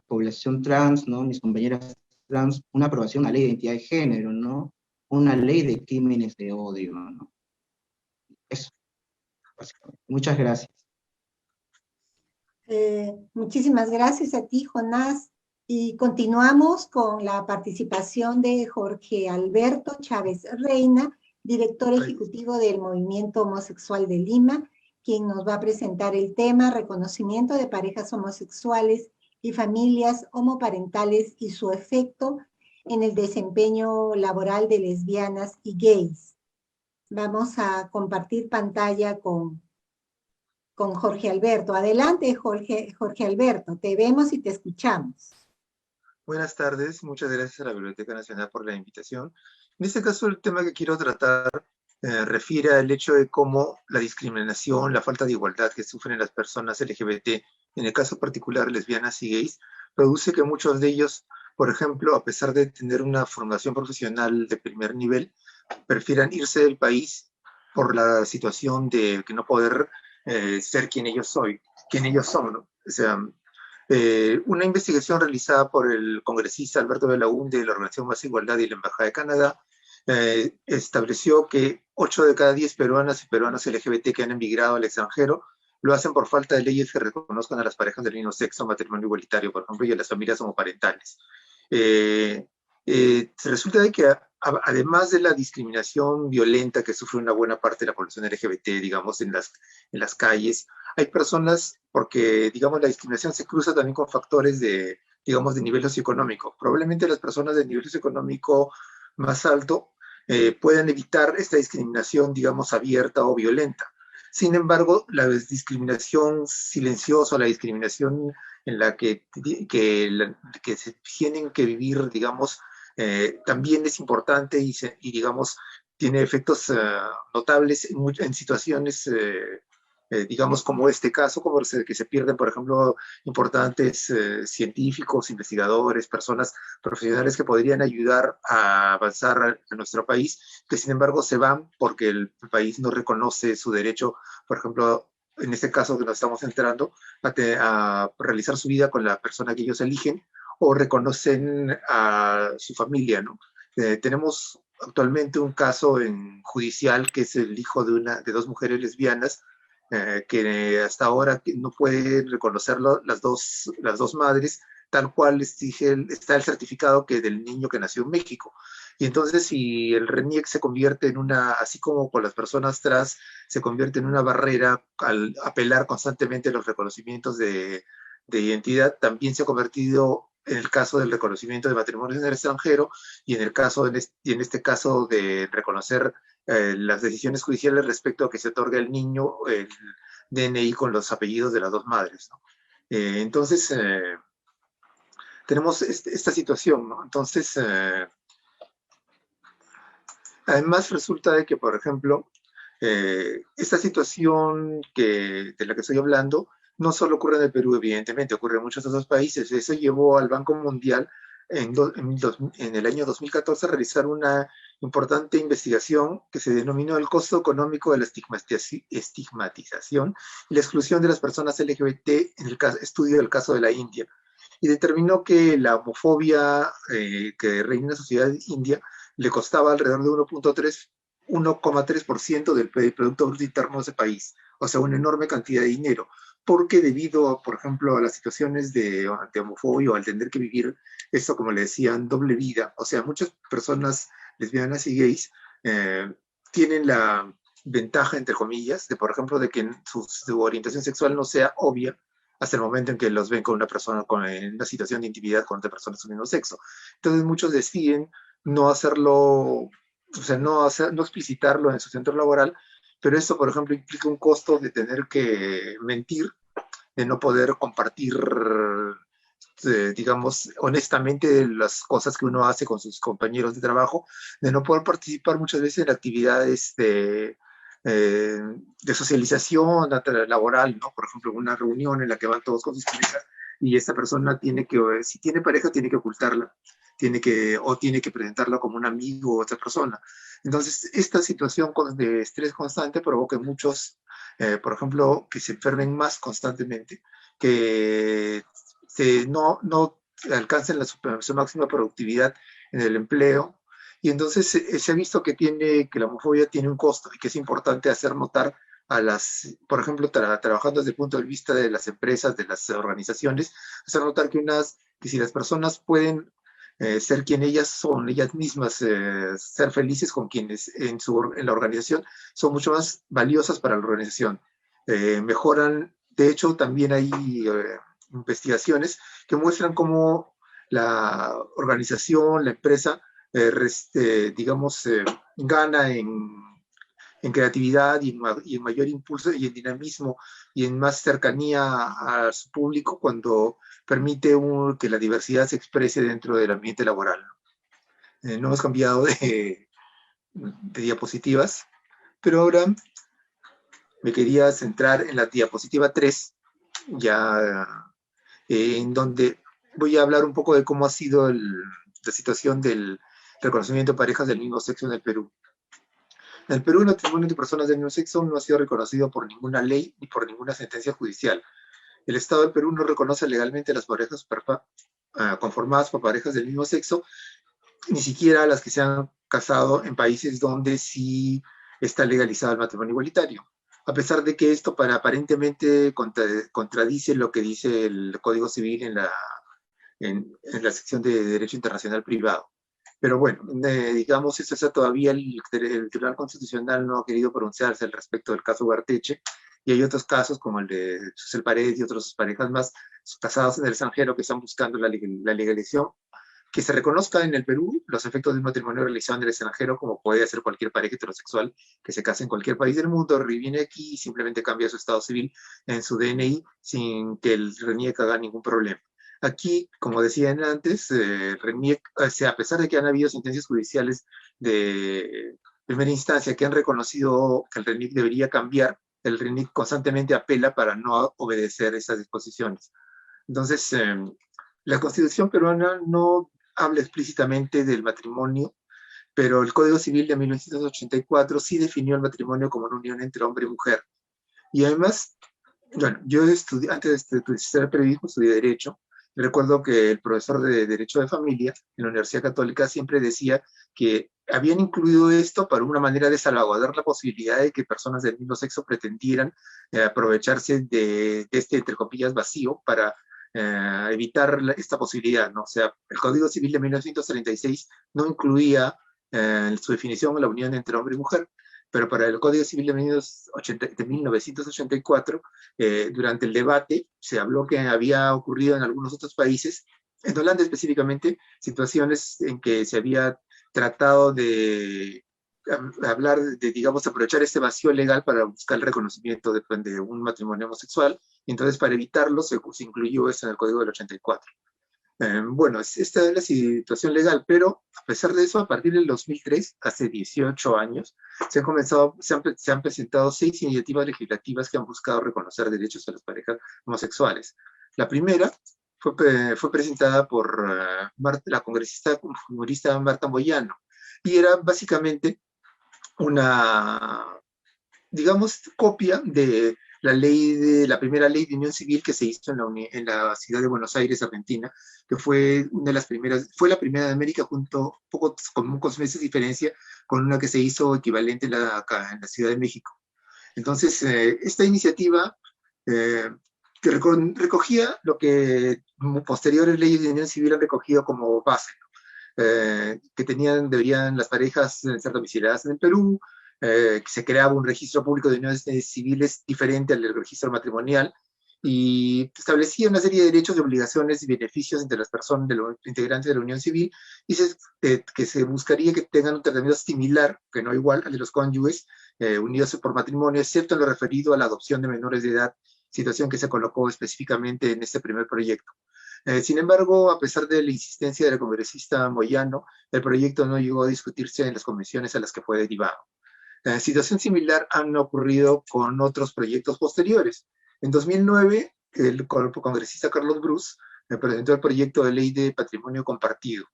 población trans, ¿no? Mis compañeras trans, una aprobación, una ley de identidad de género, ¿no? Una ley de crímenes de odio, ¿no? Eso, básicamente. Muchas gracias. Muchísimas gracias a ti, Jonás. Y continuamos con la participación de Jorge Alberto Chávez Reina, director ejecutivo del Movimiento Homosexual de Lima, quien nos va a presentar el tema reconocimiento de parejas homosexuales y familias homoparentales y su efecto en el desempeño laboral de lesbianas y gays. Vamos a compartir pantalla con Jorge Alberto. Adelante, Jorge Alberto, te vemos y te escuchamos. Buenas tardes, muchas gracias a la Biblioteca Nacional por la invitación. En este caso, el tema que quiero tratar refiere al hecho de cómo la discriminación, la falta de igualdad que sufren las personas LGBT, en el caso particular lesbianas y gays, produce que muchos de ellos, por ejemplo, a pesar de tener una formación profesional de primer nivel, prefieran irse del país por la situación de que no poder ser quien ellos son, ¿no? O sea, una investigación realizada por el congresista Alberto Belaúnde de la Organización Más Igualdad y la Embajada de Canadá estableció que 8 de cada 10 peruanas y peruanos LGBT que han emigrado al extranjero lo hacen por falta de leyes que reconozcan a las parejas del mismo sexo, matrimonio igualitario, por ejemplo, y a las familias homoparentales. Resulta de que además de la discriminación violenta que sufre una buena parte de la población LGBT, digamos, en las calles, hay personas, porque, digamos, la discriminación se cruza también con factores de, digamos, de nivel socioeconómico. Probablemente las personas de nivel socioeconómico más alto puedan evitar esta discriminación, digamos, abierta o violenta. Sin embargo, la discriminación silenciosa, la discriminación en la que se tienen que vivir, digamos, también es importante y digamos, tiene efectos notables en situaciones, digamos, como este caso, como que se pierden, por ejemplo, importantes científicos, investigadores, personas profesionales que podrían ayudar a avanzar a nuestro país, que sin embargo se van porque el país no reconoce su derecho, por ejemplo, en este caso que nos estamos enterando, a realizar su vida con la persona que ellos eligen, o reconocen a su familia, ¿no? Tenemos actualmente un caso judicial que es el hijo de dos mujeres lesbianas que hasta ahora no pueden reconocerlo las dos madres, tal cual está el certificado que del niño que nació en México. Y entonces si el RENIEC se convierte en así como con las personas trans, se convierte en una barrera al apelar constantemente a los reconocimientos de identidad, también se ha convertido en el caso del reconocimiento de matrimonios en el extranjero y en este caso de reconocer las decisiones judiciales respecto a que se otorgue al niño el DNI con los apellidos de las dos madres, ¿no? Entonces, tenemos esta situación, ¿no? Entonces, además resulta de que, por ejemplo, esta situación de la que estoy hablando no solo ocurre en el Perú, evidentemente, ocurre en muchos otros países. Eso llevó al Banco Mundial en el año 2014 a realizar una importante investigación que se denominó el costo económico de la estigmatización y la exclusión de las personas LGBT en el estudio del caso de la India. Y determinó que la homofobia que reina en la sociedad india le costaba alrededor de 1,3% del Producto Bruto Interno de ese país, o sea, una enorme cantidad de dinero, porque debido, por ejemplo, a las situaciones de homofobia o al tener que vivir esto, como le decían, doble vida, o sea, muchas personas lesbianas y gays tienen la ventaja, entre comillas, de, por ejemplo, de que su orientación sexual no sea obvia hasta el momento en que los ven con una persona, en una situación de intimidad con otra persona de su mismo sexo. Entonces muchos deciden no hacerlo, o sea, no explicitarlo en su centro laboral, pero esto, por ejemplo, implica un costo de tener que mentir, de no poder compartir, digamos, honestamente las cosas que uno hace con sus compañeros de trabajo, de no poder participar muchas veces en actividades de socialización laboral, ¿no? Por ejemplo, una reunión en la que van todos con sus parejas y esta persona tiene que, si tiene pareja, tiene que ocultarla, tiene que presentarla como un amigo o otra persona. Entonces, esta situación de estrés constante provoca muchos, por ejemplo, que se enfermen más constantemente, que no alcancen su máxima productividad en el empleo. Y entonces se ha visto que la homofobia tiene un costo y que es importante hacer notar por ejemplo, trabajando desde el punto de vista de las empresas, de las organizaciones, hacer notar que si las personas pueden ser quien ellas son, ellas mismas, ser felices con quienes en la organización, son mucho más valiosas para la organización. Mejoran, de hecho, también hay investigaciones que muestran cómo la organización, la empresa, digamos, gana en creatividad y en mayor impulso y en dinamismo y en más cercanía a su público cuando permite que la diversidad se exprese dentro del ambiente laboral. No hemos cambiado de diapositivas, pero ahora me quería centrar en la diapositiva 3, ya en donde voy a hablar un poco de cómo ha sido la situación del reconocimiento de parejas del mismo sexo en el Perú. En el Perú, el matrimonio entre personas del mismo sexo no ha sido reconocido por ninguna ley ni por ninguna sentencia judicial. El Estado del Perú no reconoce legalmente las parejas conformadas por parejas del mismo sexo, ni siquiera las que se han casado en países donde sí está legalizado el matrimonio igualitario. A pesar de que esto aparentemente contradice lo que dice el Código Civil en la sección de Derecho Internacional Privado. Pero bueno, digamos, eso está todavía el Tribunal Constitucional no ha querido pronunciarse al respecto del caso Ugarteche, y hay otros casos como el de Susel Paredes y otras parejas más casados en el extranjero que están buscando la legalización, que se reconozca en el Perú los efectos de un matrimonio realizado en el extranjero, como puede hacer cualquier pareja heterosexual que se case en cualquier país del mundo, viene aquí y simplemente cambia su estado civil en su DNI sin que el RENIEC haga ningún problema. Aquí, como decían antes, RENIEC, a pesar de que han habido sentencias judiciales de primera instancia que han reconocido que el RENIEC debería cambiar, el RENIEC constantemente apela para no obedecer esas disposiciones. Entonces, la Constitución peruana no habla explícitamente del matrimonio, pero el Código Civil de 1984 sí definió el matrimonio como una unión entre hombre y mujer. Y además, bueno, yo antes de estudiar periodismo, estudié Derecho. Recuerdo que el profesor de Derecho de Familia en la Universidad Católica siempre decía que habían incluido esto para una manera de salvaguardar la posibilidad de que personas del mismo sexo pretendieran aprovecharse de este, entre comillas, vacío para evitar esta posibilidad, ¿no? O sea, el Código Civil de 1936 no incluía en su definición la unión entre hombre y mujer, pero para el Código Civil de 1984, durante el debate, se habló que había ocurrido en algunos otros países, en Holanda específicamente, situaciones en que se había tratado de hablar de, digamos, aprovechar este vacío legal para buscar el reconocimiento de un matrimonio homosexual, y entonces para evitarlo se incluyó eso en el Código del 84. Bueno, esta es la situación legal, pero a pesar de eso, a partir del 2003, hace 18 años, se han presentado 6 iniciativas legislativas que han buscado reconocer derechos a las parejas homosexuales. La primera fue presentada por la congresista comunista Marta Moyano, y era básicamente una, digamos, copia de la primera ley de unión civil que se hizo en la ciudad de Buenos Aires, Argentina, que fue una de las primeras, fue la primera de América, con pocos meses de diferencia con una que se hizo equivalente acá en la Ciudad de México. Entonces, esta iniciativa que recogía lo que posteriores leyes de unión civil han recogido como base, que deberían las parejas ser domiciliadas en el Perú, que se creaba un registro público de uniones civiles diferente al del registro matrimonial, y establecía una serie de derechos y obligaciones y beneficios entre las personas de los integrantes de la unión civil, y que se buscaría que tengan un tratamiento similar, que no igual, al de los cónyuges unidos por matrimonio, excepto en lo referido a la adopción de menores de edad, situación que se colocó específicamente en este primer proyecto. Sin embargo, a pesar de la insistencia de la congresista Moyano, el proyecto no llegó a discutirse en las comisiones a las que fue derivado. Situación similar han ocurrido con otros proyectos posteriores. En 2009, el congresista Carlos Bruce presentó el proyecto de ley de patrimonio compartido,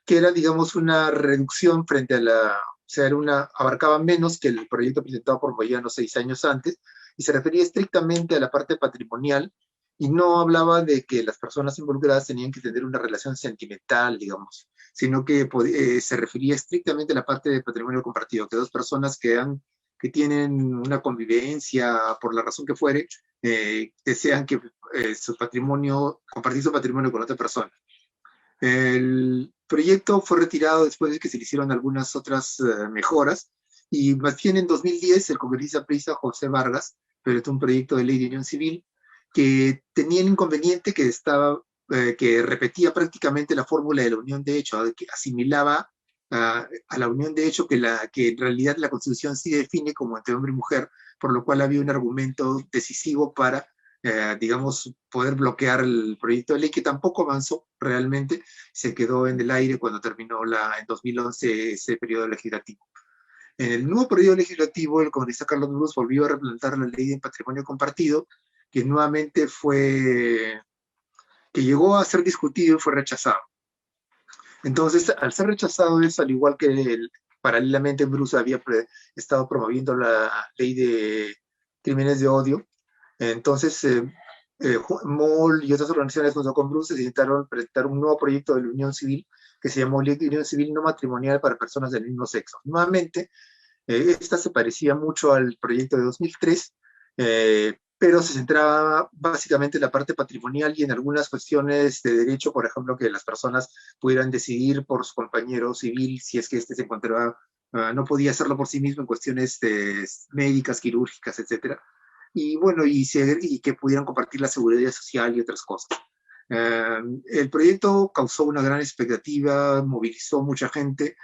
que era, digamos, una reducción frente a o sea, abarcaba menos que el proyecto presentado por Moyano 6 años antes, y se refería estrictamente a la parte patrimonial, y no hablaba de que las personas involucradas tenían que tener una relación sentimental, digamos, sino que se refería estrictamente a la parte de patrimonio compartido, que dos personas que tienen una convivencia, por la razón que fuere, desean que compartir su patrimonio con otra persona. El proyecto fue retirado después de que se le hicieron algunas otras mejoras, y más bien en 2010 el congresista priista José Vargas presentó un proyecto de ley de unión civil que tenía el inconveniente que repetía prácticamente la fórmula de la unión de hecho, que asimilaba a la unión de hecho que en realidad la Constitución sí define como entre hombre y mujer, por lo cual había un argumento decisivo para digamos, poder bloquear el proyecto de ley, que tampoco avanzó realmente, se quedó en el aire cuando terminó en 2011 ese periodo legislativo. En el nuevo periodo legislativo, el congresista Carlos Brus volvió a replantear la ley de patrimonio compartido, que nuevamente que llegó a ser discutido y fue rechazado. Entonces, al ser rechazado eso, al igual que paralelamente Brus había estado promoviendo la ley de crímenes de odio, entonces MOL y otras organizaciones junto con Brus se intentaron presentar un nuevo proyecto de la Unión Civil que se llamó Ley de Unión Civil No Matrimonial para Personas del Mismo Sexo. Nuevamente, esta se parecía mucho al proyecto de 2003, pero se centraba básicamente en la parte patrimonial y en algunas cuestiones de derecho, por ejemplo, que las personas pudieran decidir por su compañero civil si es que éste se encontraba, no podía hacerlo por sí mismo en cuestiones médicas, quirúrgicas, etcétera. Y bueno, y que pudieran compartir la seguridad social y otras cosas. El proyecto causó una gran expectativa, movilizó mucha gente,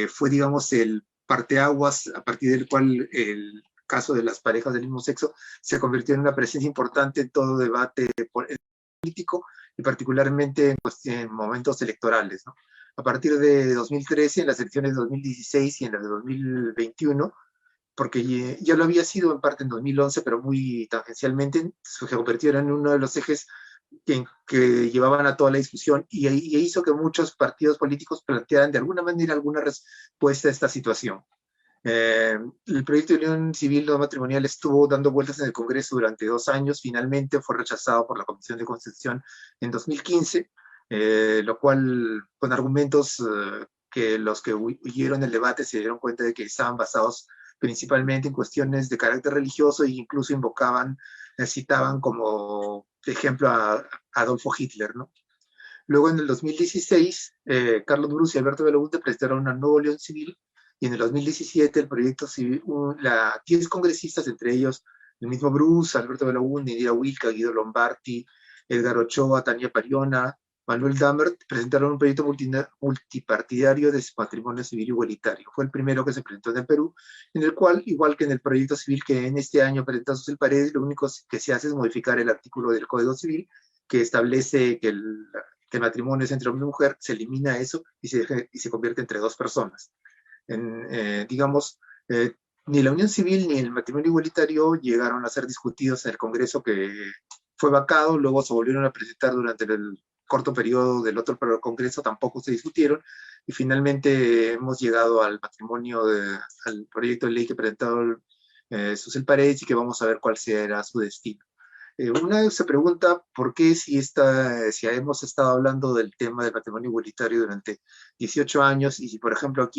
fue, digamos, el parteaguas a partir del cual el caso de las parejas del mismo sexo se convirtió en una presencia importante en todo debate político y particularmente en momentos electorales, ¿no? A partir de 2013, en las elecciones de 2016 y en las de 2021, porque ya lo había sido en parte en 2011, pero muy tangencialmente, se convirtieron en uno de los ejes que llevaban a toda la discusión y hizo que muchos partidos políticos plantearan de alguna manera alguna respuesta a esta situación. El proyecto de unión civil no matrimonial estuvo dando vueltas en el Congreso durante 2 años, finalmente fue rechazado por la Comisión de Constitución en 2015, lo cual con argumentos que los que huyeron del debate se dieron cuenta de que estaban basados principalmente en cuestiones de carácter religioso e incluso citaban como ejemplo a Adolfo Hitler, ¿no? Luego en el 2016, Carlos Brus y Alberto Belaúnde presentaron una nueva unión civil y en el 2017 el proyecto civil, 10 congresistas, entre ellos el mismo Brus, Alberto Belaúnde, Indira Wilca, Guido Lombardi, Edgar Ochoa, Tania Pariona, Manuel Dahmer, presentaron un proyecto multipartidario de patrimonio civil igualitario. Fue el primero que se presentó en el Perú, en el cual, igual que en el proyecto civil que en este año presentó Susel Paredes, lo único que se hace es modificar el artículo del Código Civil que establece que el matrimonio es entre hombre y mujer, se elimina eso y se convierte entre 2 personas. Digamos, ni la unión civil ni el matrimonio igualitario llegaron a ser discutidos en el Congreso, que fue vacado, luego se volvieron a presentar durante el corto periodo del otro Congreso, tampoco se discutieron, y finalmente hemos llegado al al proyecto de ley que presentó Susel Paredes y que vamos a ver cuál será su destino. Una vez se pregunta por qué si hemos estado hablando del tema del matrimonio igualitario durante 18 años y si, por ejemplo,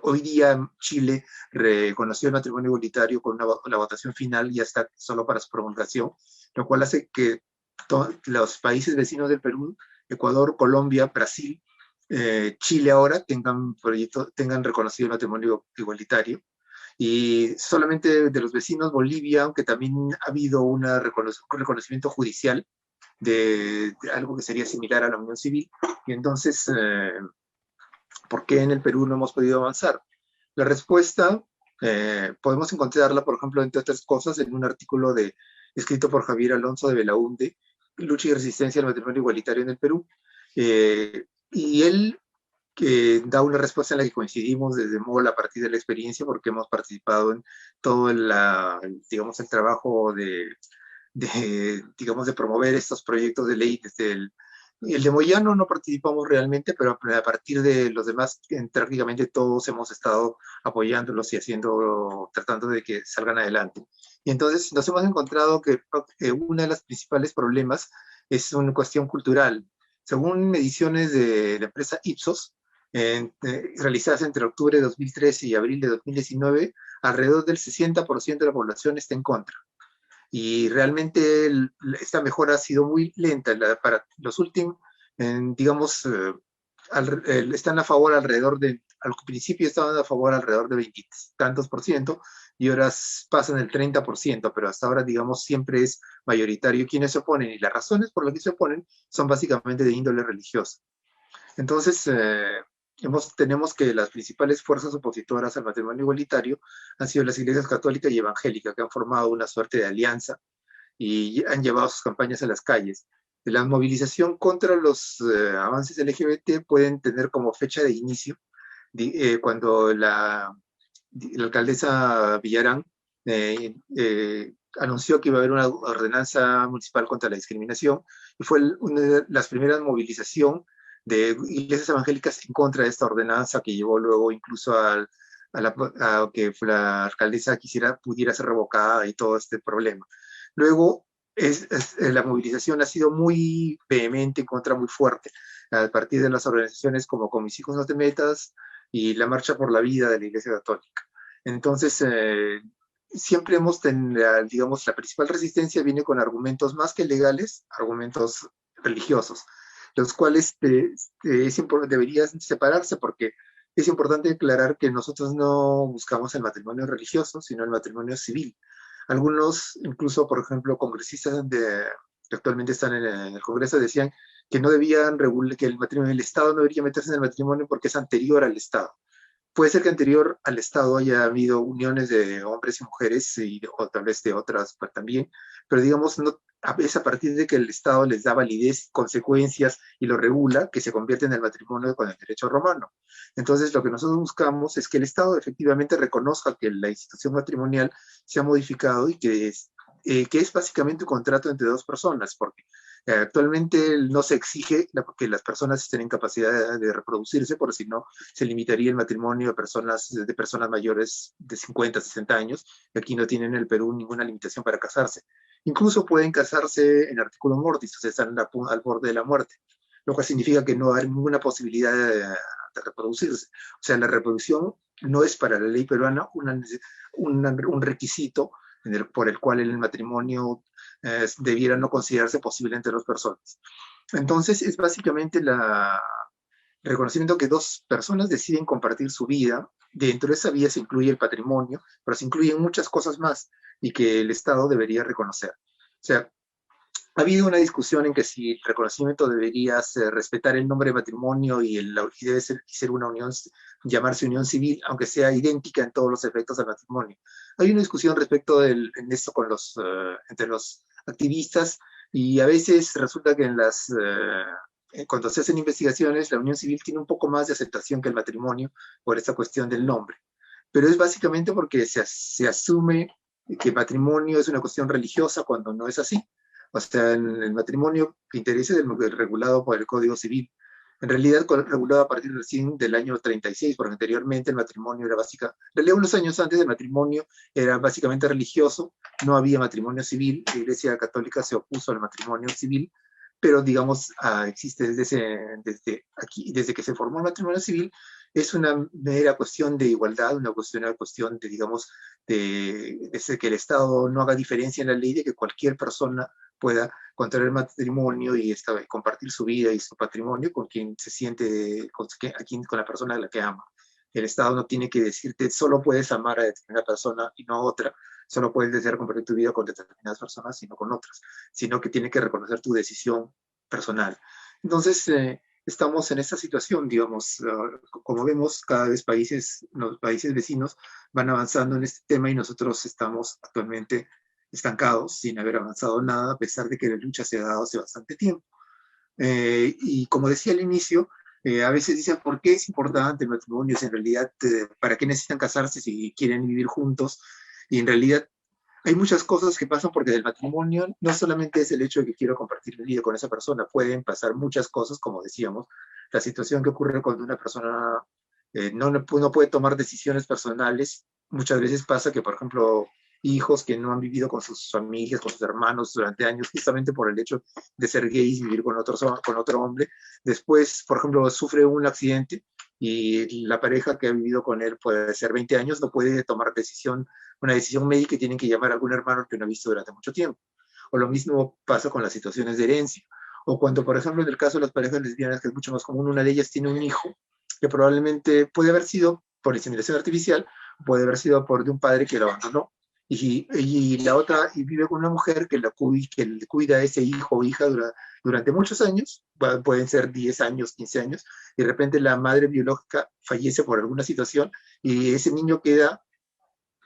hoy día en Chile reconoció el matrimonio igualitario con la votación final y ya está solo para su promulgación, lo cual hace que los países vecinos del Perú, Ecuador, Colombia, Brasil, Chile ahora tengan reconocido el matrimonio igualitario. Y solamente de los vecinos Bolivia, aunque también ha habido un reconocimiento judicial de algo que sería similar a la unión civil. Y entonces, ¿por qué en el Perú no hemos podido avanzar? La respuesta podemos encontrarla, por ejemplo, entre otras cosas, en un artículo escrito por Javier Alonso de Belaúnde, Lucha y resistencia al matrimonio igualitario en el Perú. Y él que da una respuesta en la que coincidimos desde MOL a partir de la experiencia, porque hemos participado en todo el trabajo de promover estos proyectos de ley desde el de Moyano no participamos realmente, pero a partir de los demás, prácticamente todos hemos estado apoyándolos y tratando de que salgan adelante. Y entonces nos hemos encontrado que uno de los principales problemas es una cuestión cultural. Según mediciones de la empresa Ipsos, realizadas entre octubre de 2013 y abril de 2019, alrededor del 60% de la población está en contra. Y realmente esta mejora ha sido muy lenta. Para los últimos, están a favor al principio estaban a favor alrededor de 20 tantos por ciento, y ahora pasan el 30%, pero hasta ahora, siempre es mayoritario quienes se oponen, y las razones por las que se oponen son básicamente de índole religiosa. Entonces, tenemos que las principales fuerzas opositoras al matrimonio igualitario han sido las iglesias católica y evangélica, que han formado una suerte de alianza y han llevado sus campañas a las calles. La movilización contra los avances LGBT pueden tener como fecha de inicio cuando la alcaldesa Villarán anunció que iba a haber una ordenanza municipal contra la discriminación, y fue una de las primeras movilizaciones de iglesias evangélicas en contra de esta ordenanza, que llevó luego incluso a que la alcaldesa pudiera ser revocada y todo este problema. Luego, la movilización ha sido muy vehemente, en contra muy fuerte, a partir de las organizaciones como Con Mis Hijos No Te Metas y la Marcha por la Vida de la Iglesia Católica. Entonces, siempre digamos, la principal resistencia viene con argumentos más que legales, argumentos religiosos, los cuales deberían separarse, porque es importante aclarar que nosotros no buscamos el matrimonio religioso, sino el matrimonio civil. Algunos, incluso, por ejemplo, congresistas que actualmente están en el Congreso, decían que no debían regular, que el Estado no debería meterse en el matrimonio porque es anterior al Estado. Puede ser que anterior al Estado haya habido uniones de hombres y mujeres, o tal vez de otras también, pero digamos, no, es a partir de que el Estado les da validez, consecuencias y lo regula, que se convierte en el matrimonio con el derecho romano. Entonces, lo que nosotros buscamos es que el Estado efectivamente reconozca que la institución matrimonial se ha modificado y que es básicamente un contrato entre dos personas, porque actualmente no se exige que las personas estén en capacidad de reproducirse, porque si no, se limitaría el matrimonio de personas mayores de 50, 60 años, que aquí no tienen en el Perú ninguna limitación para casarse. Incluso pueden casarse en artículo mortis, o sea, están al borde de la muerte, lo cual significa que no hay ninguna posibilidad de reproducirse. O sea, la reproducción no es para la ley peruana un requisito por el cual el matrimonio debiera no considerarse posible entre dos personas. Entonces, es básicamente el reconocimiento que dos personas deciden compartir su vida. Dentro de esa vida se incluye el patrimonio, pero se incluyen muchas cosas más y que el Estado debería reconocer. O sea, ha habido una discusión en que si el reconocimiento debería respetar el nombre de matrimonio y debe ser una unión, llamarse unión civil, aunque sea idéntica en todos los efectos del matrimonio. Hay una discusión respecto en esto entre los activistas, y a veces resulta que cuando se hacen investigaciones, la unión civil tiene un poco más de aceptación que el matrimonio por esta cuestión del nombre. Pero es básicamente porque se asume que el matrimonio es una cuestión religiosa cuando no es así. O sea, el matrimonio que interesa es regulado por el Código Civil. En realidad, regulado a partir del año 36, porque anteriormente el matrimonio era en realidad unos años antes del matrimonio era básicamente religioso, no había matrimonio civil, la Iglesia Católica se opuso al matrimonio civil, pero digamos, existe desde que se formó el matrimonio civil, es una mera cuestión de igualdad, una cuestión de, digamos, de que el Estado no haga diferencia en la ley, de que cualquier persona pueda contraer matrimonio y compartir su vida y su patrimonio con quien se siente, con la persona a la que ama. El Estado no tiene que decirte, solo puedes amar a determinada persona y no a otra, solo puedes desear compartir tu vida con determinadas personas, sino con otras, sino que tiene que reconocer tu decisión personal. Entonces, estamos en esta situación, digamos, como vemos, cada vez los países vecinos van avanzando en este tema y nosotros estamos actualmente estancados, sin haber avanzado nada, a pesar de que la lucha se ha dado hace bastante tiempo. Y como decía al inicio, a veces dicen, ¿por qué es importante el matrimonio? En realidad, ¿para qué necesitan casarse si quieren vivir juntos? Y en realidad, hay muchas cosas que pasan porque del matrimonio no solamente es el hecho de que quiero compartir mi vida con esa persona, pueden pasar muchas cosas, como decíamos, la situación que ocurre cuando una persona no puede tomar decisiones personales. Muchas veces pasa que, por ejemplo, hijos que no han vivido con sus familias, con sus hermanos durante años, justamente por el hecho de ser gays y vivir con otro hombre, después, por ejemplo, sufre un accidente y la pareja que ha vivido con él puede ser 20 años, no puede tomar una decisión médica y tienen que llamar a algún hermano que no ha visto durante mucho tiempo. O lo mismo pasa con las situaciones de herencia. O cuando, por ejemplo, en el caso de las parejas lesbianas, que es mucho más común, una de ellas tiene un hijo que probablemente puede haber sido por inseminación artificial, puede haber sido de un padre que lo abandonó, y la otra vive con una mujer que le cuida a ese hijo o hija durante muchos años, pueden ser 10 años, 15 años, y de repente la madre biológica fallece por alguna situación y ese niño queda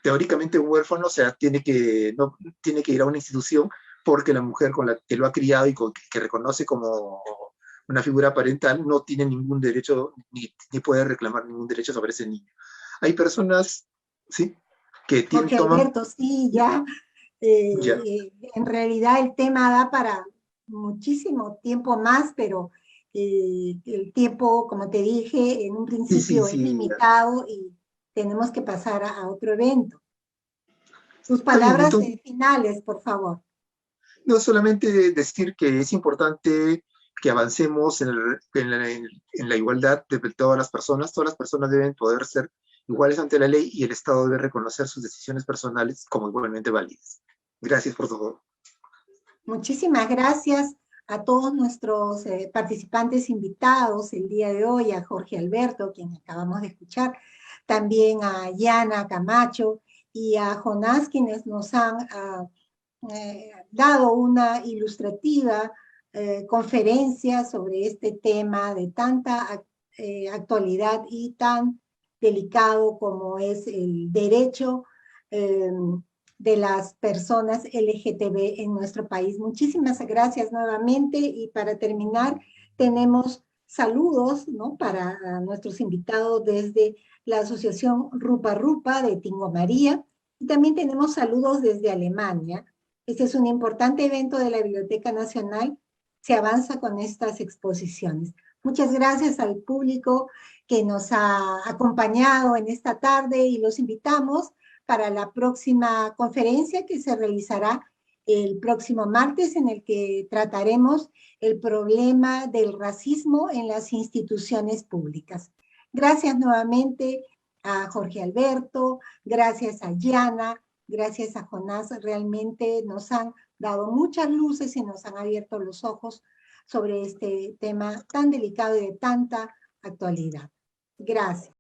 teóricamente huérfano, o sea, no tiene que ir a una institución porque la mujer con la que lo ha criado y que reconoce como una figura parental no tiene ningún derecho ni puede reclamar ningún derecho sobre ese niño. Hay personas, ¿sí?, que Jorge toman... Alberto, sí, ya. Ya. En realidad el tema da para muchísimo tiempo más, pero el tiempo, como te dije, en un principio es limitado y tenemos que pasar a otro evento. Tus Está bien, palabras entonces, finales, por favor. no solamente decir que es importante que avancemos en la igualdad de todas las personas deben poder ser iguales ante la ley y el Estado debe reconocer sus decisiones personales como igualmente válidas. Gracias por todo. Muchísimas gracias a todos nuestros participantes invitados el día de hoy, a Jorge Alberto, quien acabamos de escuchar, también a Yana Camacho y a Jonás, quienes nos han dado una ilustrativa conferencia sobre este tema de tanta actualidad y tan delicado como es el derecho de las personas LGTB en nuestro país. Muchísimas gracias nuevamente y para terminar tenemos saludos, ¿no?, para nuestros invitados desde la asociación Rupa Rupa de Tingo María y también tenemos saludos desde Alemania. Este es un importante evento de la Biblioteca Nacional. Se avanza con estas exposiciones. Muchas gracias al público que nos ha acompañado en esta tarde y los invitamos para la próxima conferencia que se realizará el próximo martes, en el que trataremos el problema del racismo en las instituciones públicas. Gracias nuevamente a Jorge Alberto, gracias a Yana, gracias a Jonás, realmente nos han dado muchas luces y nos han abierto los ojos sobre este tema tan delicado y de tanta actualidad. Gracias.